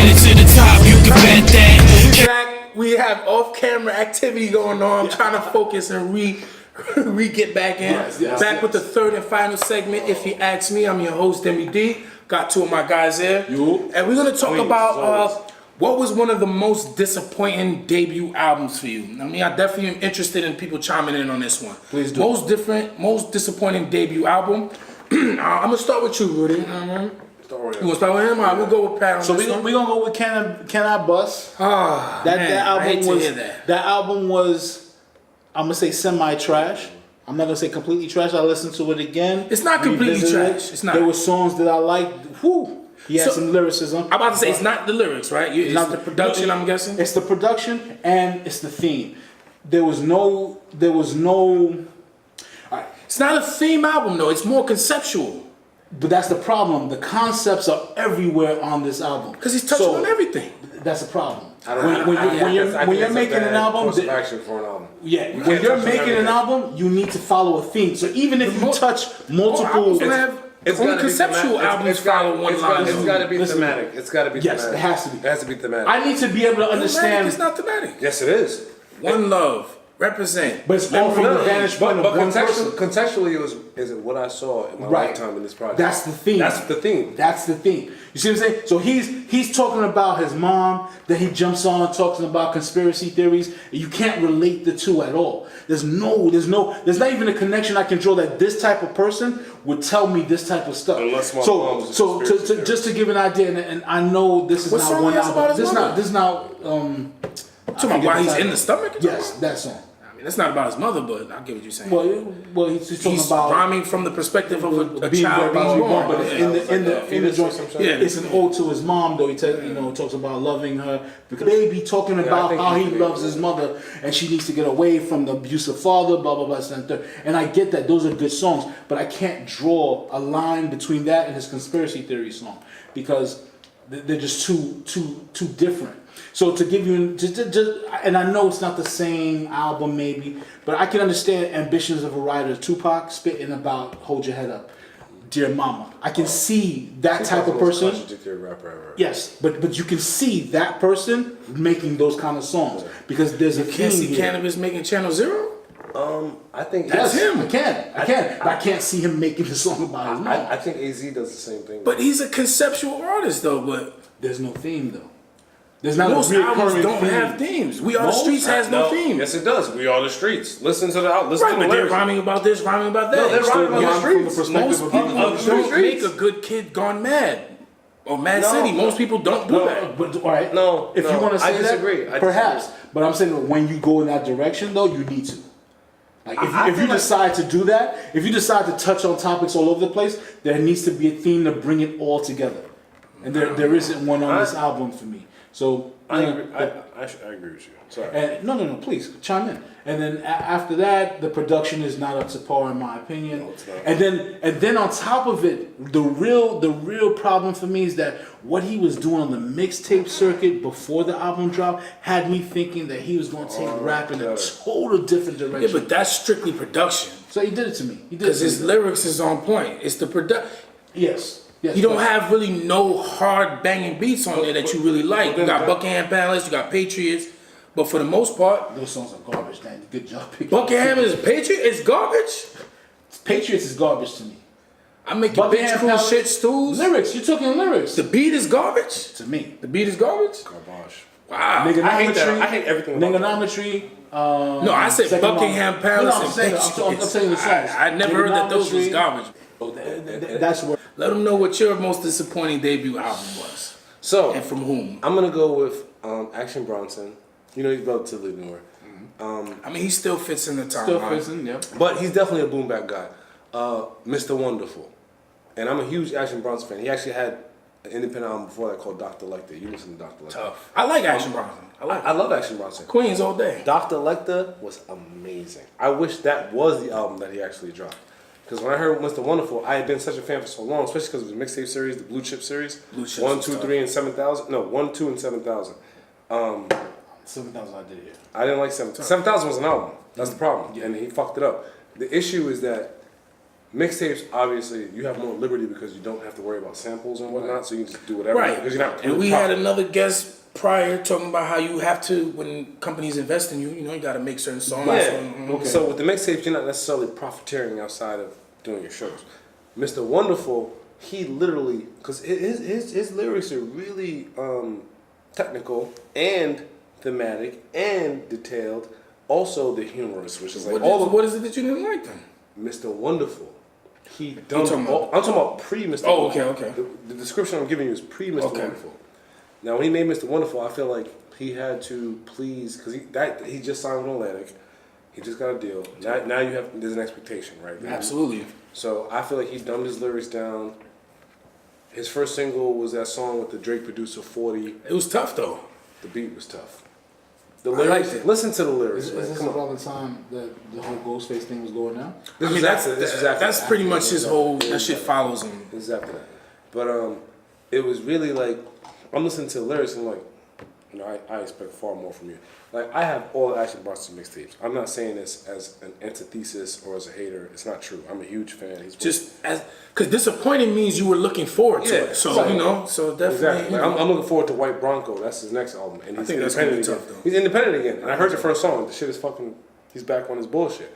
headed to the top, you can bet that. Back, we have off-camera activity going on. I'm trying to focus and get back in. Back with the third and final segment. If you ask me, I'm your host, Deme D. Got two of my guys here. And we're going to talk about what was one of the most disappointing debut albums for you. I mean, I definitely am interested in people chiming in on this one. Please do. Most disappointing debut album. I'm going to start with you, Rudy. You want to start with him? All right, we'll go with Pat on So this we're one. gonna go with Can I Bust? That album was, I'm gonna say semi-trash. I'm not gonna say completely trash. I listened to it again. It's not completely revisited trash. it. It's not. There were songs that I liked. Whew. He had some lyricism. I'm about to say it's not the lyrics, right? It's not the production, I'm guessing. It's the production and it's the theme. There was no. All right. It's not a theme album though. It's more conceptual. But that's the problem. The concepts are everywhere on this album. Because he's touching on everything. That's the problem. When you're making an album, course of action for an album. Yeah, when you're making an album, you need to follow a theme. So even if you touch multiple, only conceptual albums follow one line. It's got to be thematic. It's got to be. Yes, thematic. it has to be. It has to be thematic. I need to be able to understand. It's not thematic. Yes, it is. One love. Represent. But it's all from the vantage point of one person. Contextually, is it what I saw in my lifetime in this project? That's the theme. That's the theme. That's the theme. You see what I'm saying? So he's talking about his mom. Then he jumps on and talks about conspiracy theories. You can't relate the two at all. There's not even a connection I can draw that this type of person would tell me this type of stuff. Just to give an idea, and I know this is what not one album. This is not. Talking about why he's in the stomach? Yes, that song. I mean, that's not about his mother, but I get what you're saying. Well, he's talking about rhyming from the perspective of a child being born. But in the joint, it's an ode to his mom, though. He talks about loving her. Because baby talking about how he loves his mother and she needs to get away from the abusive father, blah, blah, blah, and I get that. Those are good songs, but I can't draw a line between that and his conspiracy theory song because they're just too different. So to give you, and I know it's not the same album maybe, but I can understand ambitions of a writer. Tupac spitting about hold your head up, dear mama. I can see that type of person. Rapper ever. Yes, but you can see that person making those kind of songs because there's a theme. Can't see here. Cannabis making Channel Zero. I think that's him. I can, but I can't see him making a song about his mom. I think AZ does the same thing. But he's a conceptual artist though. But there's no theme though. There's not most a albums don't have themes. We Are the Streets has no theme. Yes, it does. We Are the Streets. Listen to the album. Right, but they're rhyming about this, rhyming about that. No, they're rhyming about the streets. Most people don't make a good kid gone mad or Mad City. Most people don't do that. But all right, no. If you want to say I disagree. that, perhaps. But I'm saying that when you go in that direction, though, you need to. Like if you decide to do that, if you decide to touch on topics all over the place, there needs to be a theme to bring it all together. And there isn't one on this album for me. So I agree with you. Sorry. And no, please chime in. And then after that, the production is not up to par in my opinion. No, it's not. And then on top of it, the real problem for me is that what he was doing on the mixtape circuit before the album drop had me thinking that he was going to take rap in a total different direction. Yeah, but that's strictly production. So he did it to me. Because his lyrics is on point. It's the production. Yes. You don't have really no hard banging beats on there that you really like. You got Buckingham Palace, you got Patriots, but for the most part, those songs are garbage. Man, good job. Buckingham is Patriot. It's garbage. Patriots is garbage to me. I make your bitch cool shit stools. Lyrics, you're talking lyrics. The beat is garbage to me. The beat is garbage. Garbage. Wow. I hate that. I hate everything. Niggonometry. No, I said Buckingham Palace and Patriots. I'm saying the songs. I never heard that those was garbage. That's where. Let them know what your most disappointing debut album was. So, and from whom? I'm gonna go with Action Bronson. You know, he's relatively newer. I mean, he still fits in the timeline. Still fits in, yeah. But he's definitely a boom bap guy. Mr. Wonderful, and I'm a huge Action Bronson fan. He actually had an independent album before that called Dr. Lecter. You listen to Dr. Lecter. Tough. I like Action Bronson. I love Action Bronson. Queens all day. Dr. Lecter was amazing. I wish that was the album that he actually dropped. Because when I heard Mr. Wonderful, I had been such a fan for so long, especially because of the mixtape series, the Blue Chip series. Blue Chip 1, 2, 3, and 7,000. No, 1, 2, and 7,000. 7,000 I did, yeah. I didn't like 7,000. 7,000 was an album. That's the problem. Yeah. And he fucked it up. The issue is that Mixtapes, obviously, you have more liberty because you don't have to worry about samples and whatnot, so you can just do whatever. Right. Because you're not. And we had another guest prior talking about how you have to, when companies invest in you, you got to make certain songs. Yeah. So with the mixtapes, you're not necessarily profiteering outside of doing your shows. Mr. Wonderful, he literally, because his lyrics are really technical and thematic and detailed. Also, the humorous, which is like what is it that you didn't like then? Mr. Wonderful. I'm talking about pre Mr. Oh, Wonderful. okay. The description I'm giving you is pre Mr. Wonderful. Now, when he made Mr. Wonderful, I feel like he had to please, because he just signed with Atlantic. He just got a deal. Now there's an expectation, right? Absolutely. So I feel like he dumbed his lyrics down. His first single was that song with the Drake producer 40. It was tough though. The beat was tough. The lyrics, listen to the lyrics. Is this around the time that the whole Ghostface thing was going down? That's pretty much his whole. That shit follows him. This is after that. But it was really like I'm listening to the lyrics and I'm like, I expect far more from you. Like I have all Action Bronson mixtapes. I'm not saying this as an antithesis or as a hater. It's not true. I'm a huge fan. Because disappointing means you were looking forward to it. So so definitely. Exactly. Like, I'm looking forward to White Bronco. That's his next album, and he's independent again. Tough, he's independent again. And I heard the first song. The shit is fucking. He's back on his bullshit.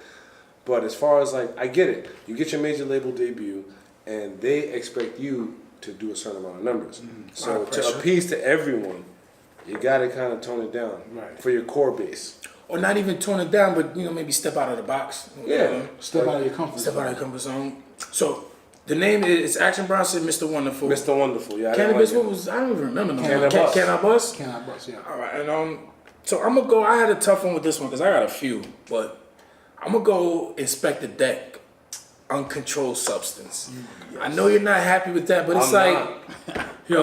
But as far as like, I get it. You get your major label debut, and they expect you to do a certain amount of numbers. So to appease to everyone, you gotta kind of tone it down for your core base. Or not even tone it down, but maybe step out of the box. Step out of your comfort zone. Step out of your comfort zone. So the name is Action Bronson, Mr. Wonderful. Mr. Wonderful, yeah. Cannabis, what was? I don't even remember. Can I Bust? Can I Bust? Yeah. All right, and so I'm gonna go. I had a tough one with this one because I got a few, but I'm gonna go Inspect the Deck. Uncontrolled Substance. Yes. I know you're not happy with that, but it's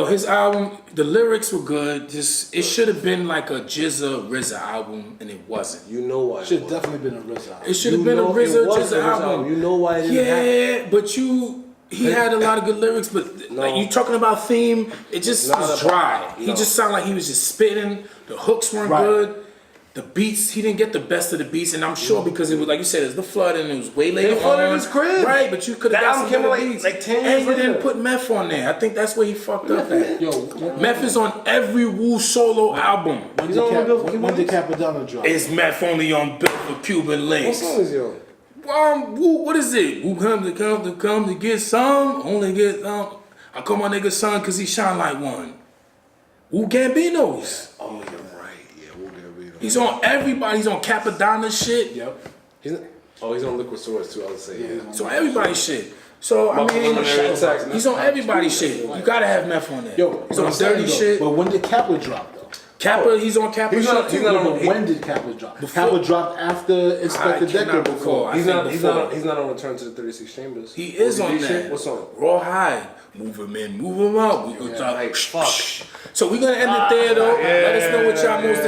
his album, the lyrics were good. It should have been like a RZA album, and it wasn't. You know why? It should have definitely been a RZA album. It should have been a RZA album. You know why it didn't happen. But he had a lot of good lyrics, but like you talking about theme, it just was dry. He just sounded like he was just spitting. The hooks weren't good. The beats, he didn't get the best of the beats, and I'm sure because it was like you said, it's the flood, and it was way later on. flooded his crib, right? But you could have got some better beats. Like 10 years and you didn't put meth on there. I think that's where he fucked up at. Meth is on every Wu solo album. When did Capadonna drop? It's meth only on Built for Cuban Links. What song is yo? Wu, what is it? Wu come to get some, only get some. I call my nigga son because he shine like one. Wu Gambino's. Oh, you're right. Yeah, Wu Gambino. He's on everybody. He's on Capadonna shit. Yep. He's on Liquid Swords too. I would say. Yeah. He's on everybody's shit. So I mean, he's on everybody's shit. You gotta have meth on there. He's on dirty shit. But when did Kappa drop though? Kappa, he's on Kappa shit too. When did Kappa drop? Kappa dropped after Inspect the Deck or before? He's not on Return to the 36 Chambers. He is on that. What song? Raw High. Move him in, move him out. We gonna talk. Like, fuck. So we're gonna end it there though. Let us know what y'all most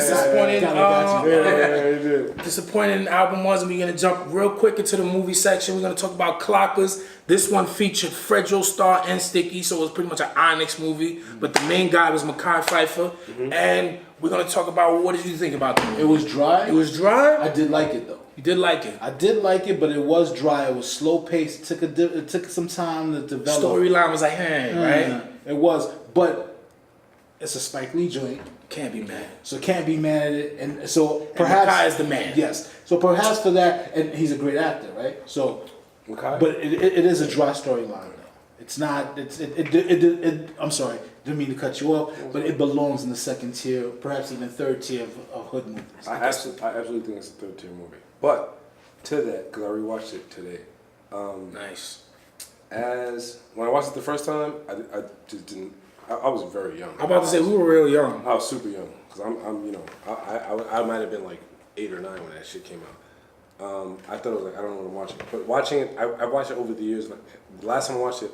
disappointing album was, and we're gonna jump real quick into the movie section. We're gonna talk about Clockers. This one featured Fredro Starr and Sticky, so it was pretty much an Onyx movie. But the main guy was Mekhi Phifer, and we're gonna talk about what did you think about the movie? It was dry. It was dry. I did like it though. You did like it. I did like it, but it was dry. It was slow paced. It took some time to develop. Storyline was like, right? It was, but it's a Spike Lee joint. Can't be mad. So can't be mad at it, and so perhaps Mekhi is the man. Yes. So perhaps for that, and he's a great actor, right? So, Mekhi? But it is a dry storyline though. It's not. I'm sorry. Didn't mean to cut you off, but it belongs in the second tier, perhaps even third tier of hood movies. I absolutely think it's a third tier movie. But to that, because I rewatched it today. Nice. When I watched it the first time, I just didn't. I was very young. I'm about to say we were real young. I was super young because I might have been like 8 or 9 when that shit came out. I thought it was like I don't want to watch it, but watching it, I watched it over the years. The last time I watched it,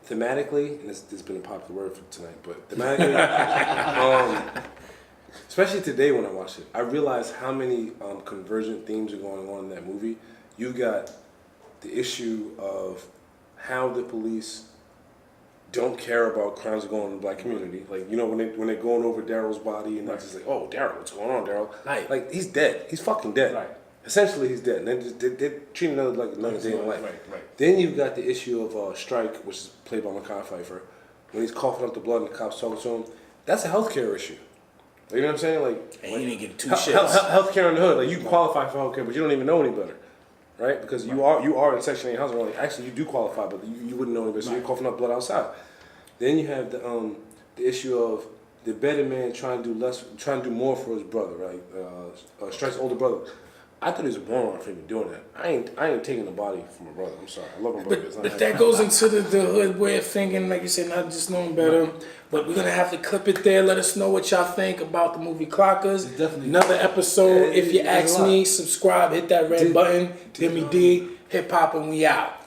thematically, and this has been a popular word for tonight, but thematically, especially today when I watched it, I realized how many convergent themes are going on in that movie. You got the issue of how the police don't care about crimes that go on in the black community. Like, when they're going over Daryl's body and they're just like, oh, Daryl, what's going on, Daryl? Right. Like, he's dead. He's fucking dead. Right. Essentially, he's dead. And they're treating him like another day in life. Right. Then you've got the issue of Strike, which is played by Mekhi Phifer, when he's coughing up the blood and the cops talking to him. That's a healthcare issue. You know what I'm saying? Like, and he didn't get 2 shits. Healthcare in the hood. Like, you qualify for healthcare, but you don't even know any better, right? Because you are in Section 8 housing. Like, actually, you do qualify, but you wouldn't know any better. So you're coughing up blood outside. Then you have the issue of the better man trying to do more for his brother, right? Strike's older brother. I thought he was born wrong for him doing that. I ain't taking the body from my brother. I'm sorry. I love my brother. But that goes into the hood way of thinking, like you said, not just knowing better. But we're gonna have to clip it there. Let us know what y'all think about the movie Clockers. Definitely. Another episode. If you ask me, subscribe, hit that red button. Deme D, hip hop, and we out.